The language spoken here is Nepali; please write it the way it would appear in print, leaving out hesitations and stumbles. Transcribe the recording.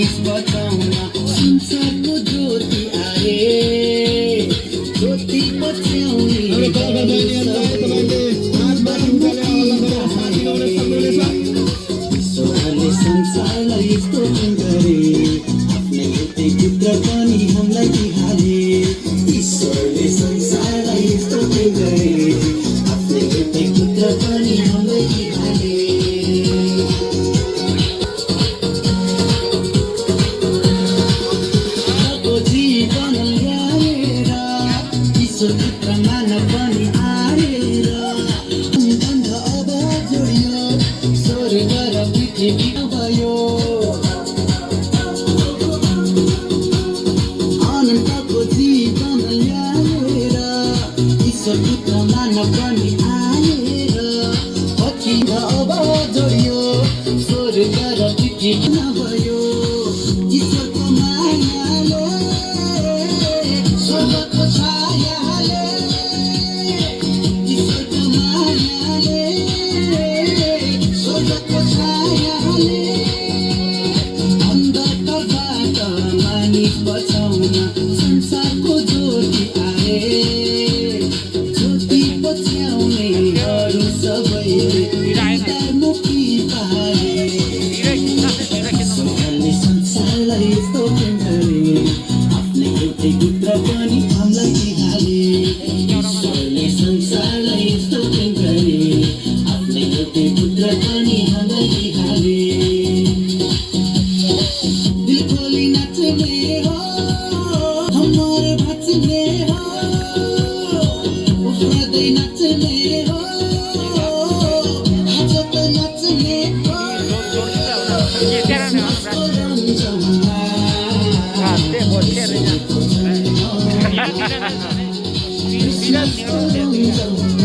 मानिस बचाउन संसारको ज्योति आए ज्योति पछ्याउने ईश्वरले संसारलाई स्तोत्र गरे आफ्नै एउटै पुत्र पनि हामीलाई दिहाले ईश्वरले संसारलाई स्तोत्र गरे आफ्नै एउटै पुत्र पनि हामीलाई दिहाले जीवन ल्याएर ईश्वर पुत्र मानव पनि आएर बन्ध अब जोडियो स्वर्ग र पृथ्वी भयो अनन्तको जीवन ल्याएर ईश्वर पुत्र मानव पनि आएर बन्ध अब जोडियो स्वर्ग र पृथ्वी भयो ईश्वरको मायाले स्वर्गको छायाले ईश्वरको मायाले स्वर्गको छायाले अन्धकारबाट मानिस बचाउन संसारको ज्योति आए ज्योति पछ्याउनेहरू सबैले मुक्ति पाए ईश्वरले संसारलाई स्तोत्र गरे आफ्नै एउटै पुत्र पनि हामीलाई दिहाले ईश्वरले संसारलाई स्तोत्र गरे आफ्नै एउटै पुत्र पनि हामीलाई दिहाले दिल खोली नाच्ने हो हमर बाँच्ने हो उफ्रदै नाच्ने हो आज त नाच्ने हो Mira,